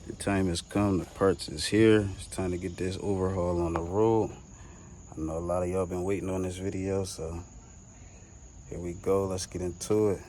The time has come, the parts is here. It's time to get this overhaul on the road. I know a lot of y'all been waiting on this video, so here we go. Let's get into it.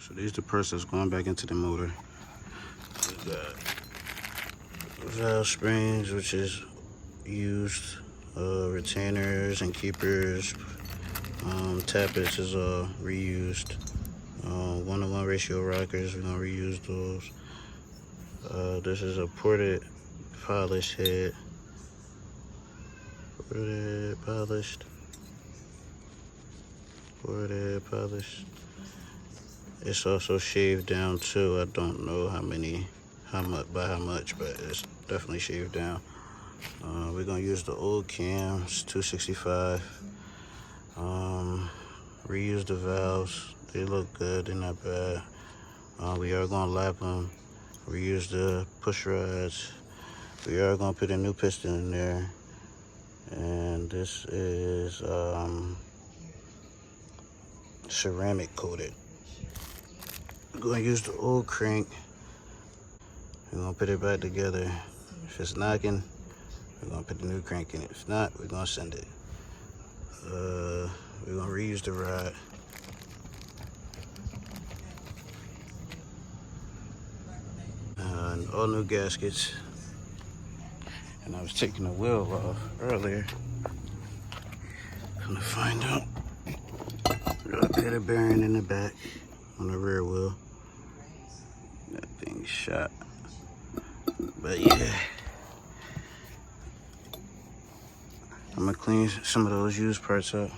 So these are the parts that's going back into the motor. We got valve springs, which is used, retainers and keepers, tappets is all reused. 1-to-1 ratio rockers, we're gonna reuse those. This is a ported polish head. Ported polished. It's also shaved down too. I don't know how much, but it's definitely shaved down. We're gonna use the old cams, 265. Reuse the valves. They look good, they're not bad. We are gonna lap them. Reuse the push rods. We are gonna put a new piston in there. And this is ceramic coated. We're gonna use the old crank. We're gonna put it back together. If it's knocking, we're gonna put the new crank in it. If not, we're gonna send it. We're gonna reuse the rod. And all new gaskets. And I was taking the wheel off earlier. Come to find out, got a pit bearing in the back on the rear wheel. That thing's shot. But yeah, I'm gonna clean some of those used parts up.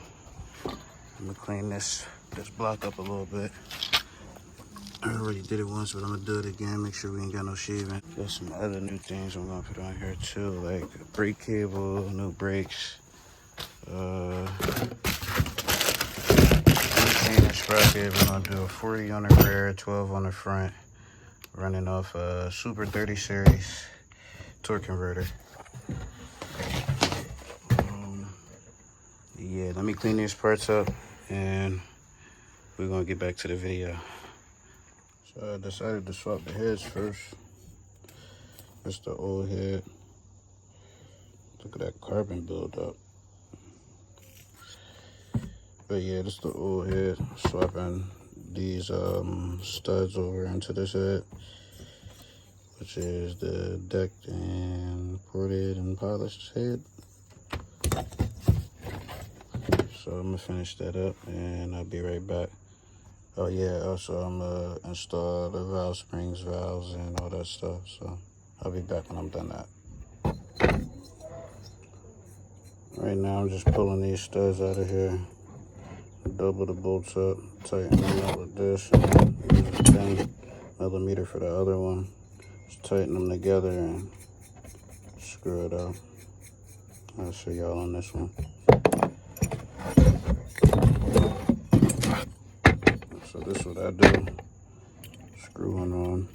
I'm gonna clean this block up a little bit. I already did it once, but I'm gonna do it again. Make sure we ain't got no shaving. Got some other new things I'm gonna put on here too, like a brake cable, new brakes, sprocket. We're gonna do a 40 on the rear, 12 on the front, running off a Super 30 series torque converter. Yeah, let me clean these parts up and we're gonna get back to the video. So I decided to swap the heads first. That's the old head. Look at that carbon buildup. But yeah, this is the old head. Swapping these studs over into this head, which is the decked and ported and polished head. So I'm gonna finish that up and I'll be right back. Oh yeah, also I'm gonna install the valve springs, valves, and all that stuff. So I'll be back when I'm done that. Right now I'm just pulling these studs out of here. Double the bolts up, tighten them up with this, and use a 10mm for the other one. Just tighten them together and screw it up. I'll show y'all on this one. So this is what I do. Screw one on.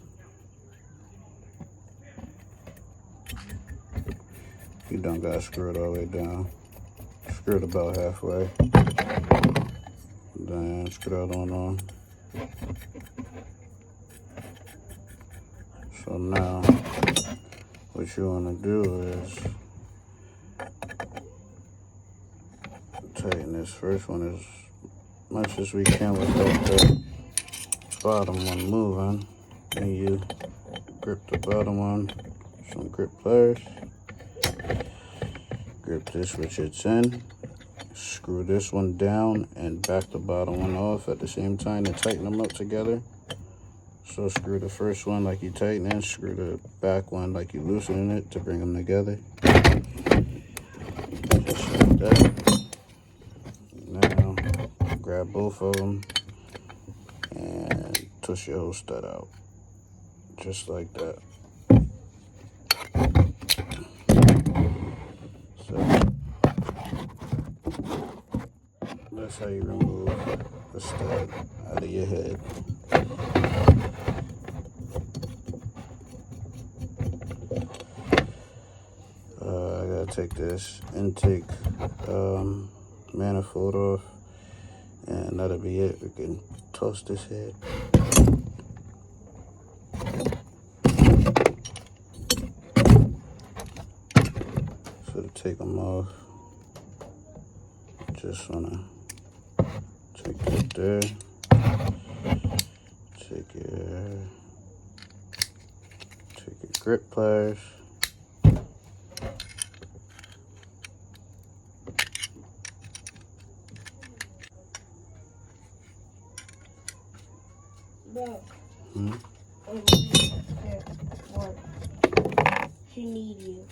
You don't gotta screw it all the way down. Screw it about halfway. and screw the other one on. So now, what you want to do is tighten this first one as much as we can without the bottom one moving. And you grip the bottom one, some grip pliers. Grip this with your chin. Screw this one down and back the bottom one off at the same time to tighten them up together. So screw the first one like you tighten it, screw the back one like you loosening it to bring them together. Just like that. Now grab both of them and twist your whole stud out. Just like that. So that's how you remove the stud out of your head. I gotta take this intake manifold off, and that'll be it. We can toss this head. So to take them off, just wanna take that there. Take your grip pliers. Bro. She need you.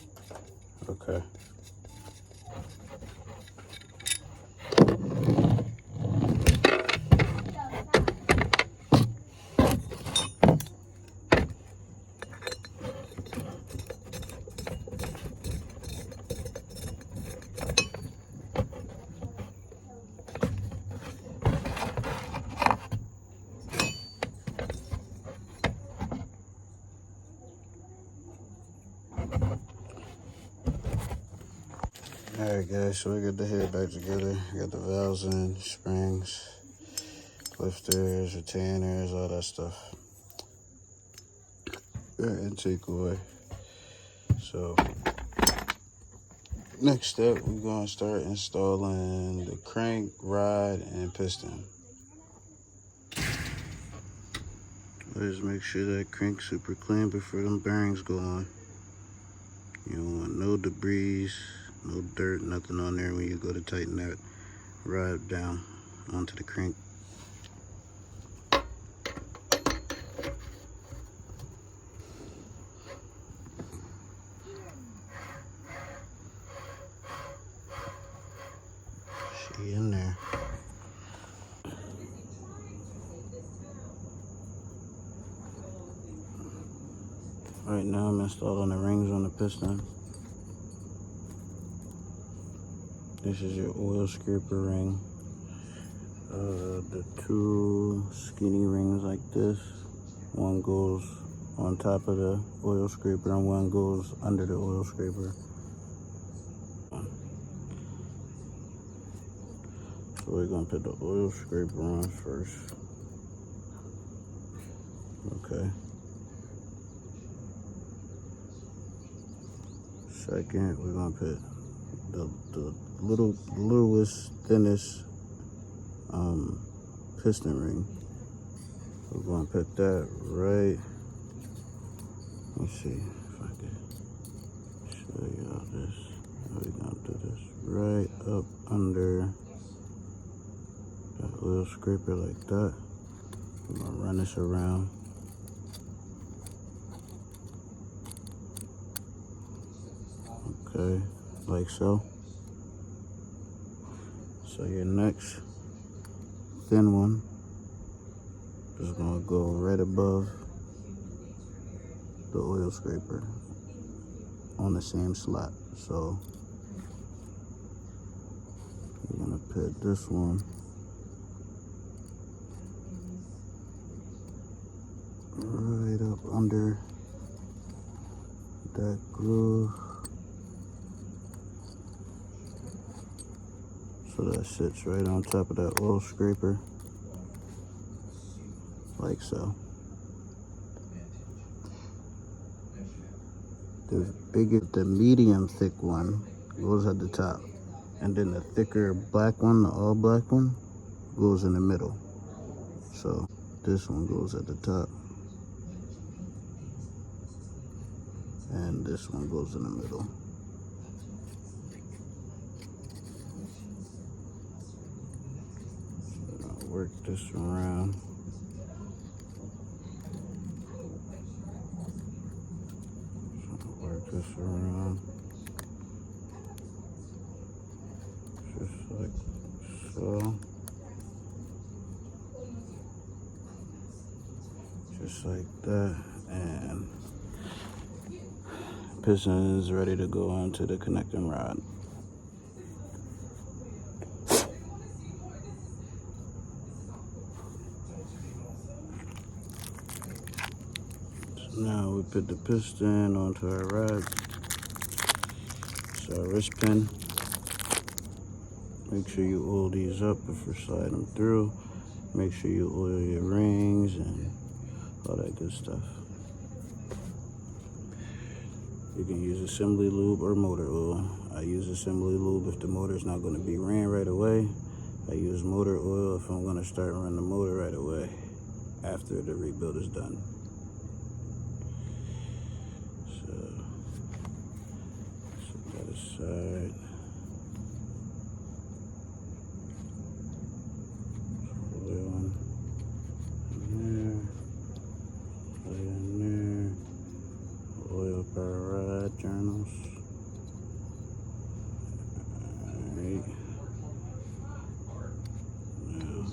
Okay. Alright guys, so we got the head back together. We got the valves in, springs, lifters, retainers, all that stuff. Intake away. So next step, we're gonna start installing the crank, rod, and piston. Let's make sure that crank's super clean before them bearings go on. You don't want no debris, no dirt, nothing on there when you go to tighten that rod down onto the crank. She in there. Right now I'm installing the rings on the piston. This is your oil scraper ring. The two skinny rings like this. One goes on top of the oil scraper and one goes under the oil scraper. So we're gonna put the oil scraper on first. Okay. Second, we're gonna put the littlest, thinnest piston ring. We're gonna put that right. Let's see if I can show y'all this. We're gonna do this right up under the oil scraper like that. We're gonna run this around. Okay, like so. So your next thin one is gonna go right above the oil scraper on the same slot. So you're gonna put this one right up under that groove. So that sits right on top of that oil scraper. like so. The medium thick one goes at the top, and then the thicker black one, the all black one, goes in the middle. So this one goes at the top, and this one goes in the middle. So I'll work this around. Work this around, just like so. Just like that, and piston is ready to go onto the connecting rod. So now we put the piston onto our rod. So our wrist pin. Make sure you oil these up before sliding them through. Make sure you oil your rings and all that good stuff. You can use assembly lube or motor oil. I use assembly lube if the motor is not going to be ran right away. I use motor oil if I'm going to start running the motor right away after the rebuild is done. So, set that aside. Oil in there. Oil in there. Oil per rod journals. Alright. Now.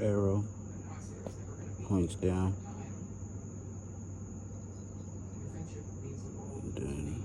Arrow points down. And then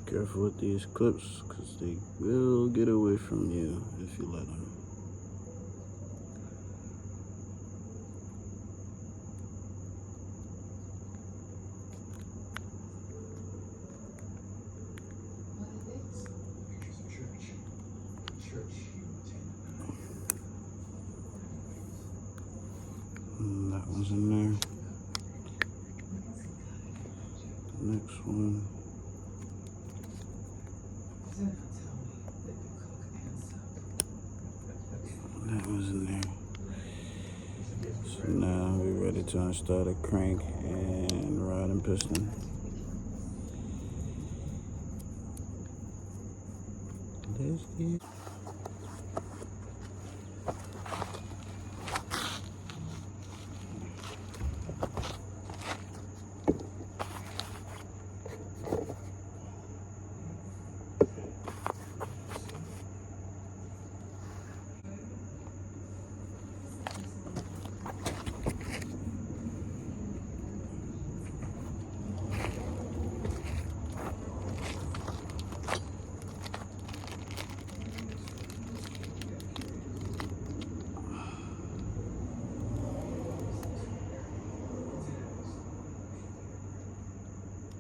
careful with these clips, because they will get away from you if you let them. And that one's in there. Next one. That was in there. So now we're ready to install the crank and rod and piston. Let's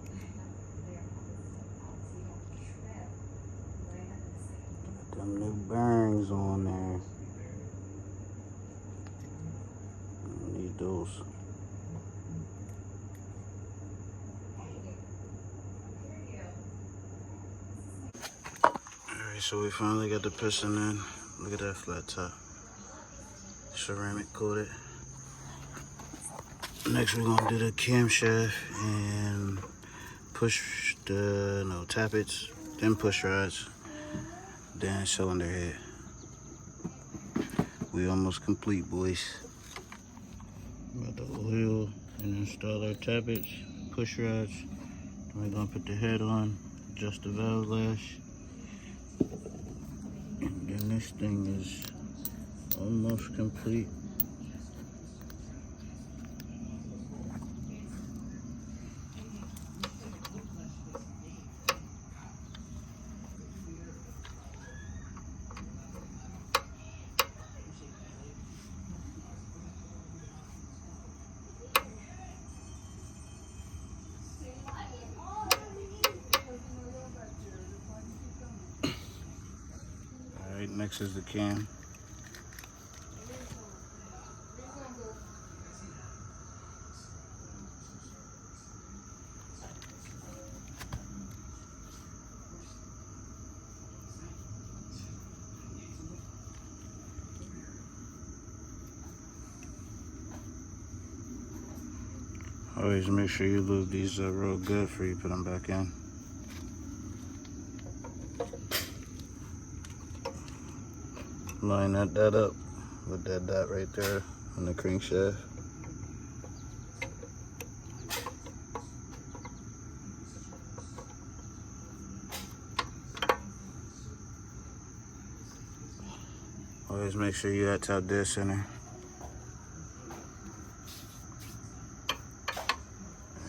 get them new bearings on there. I need those. Alright, so we finally got the piston in. Look at that flat top. Ceramic coated. Next, we're gonna do the camshaft and push the tappets, then push rods, then cylinder head. We almost complete, boys. About to oil and install our tappets, push rods. Then we're gonna put the head on, adjust the valve lash, and then this thing is almost complete. Alright, next is the cam. Always make sure you lube these real good before you put them back in. Line that up with that dot right there on the crankshaft. Always make sure you at top dead center.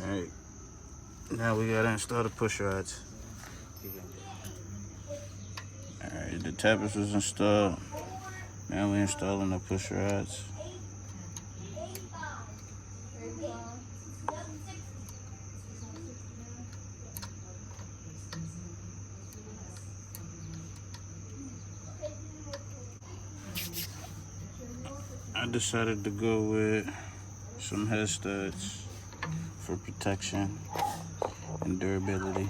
Alright, now we gotta install the push rods. Alright, the tappets was installed. Now we're installing the push rods. I decided to go with some head studs for protection and durability.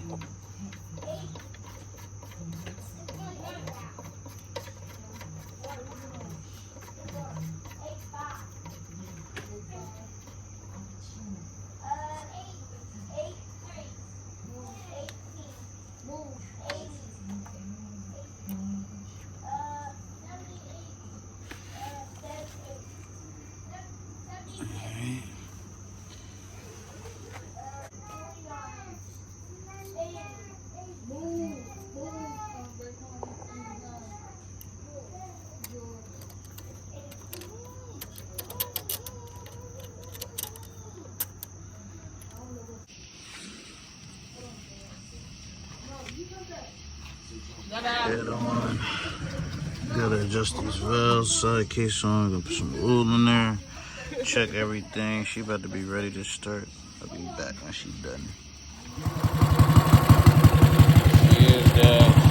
Head on. Gotta adjust these valves, side case on, gonna put some oil in there, check everything. She about to be ready to start. I'll be back when she's done. Here's that.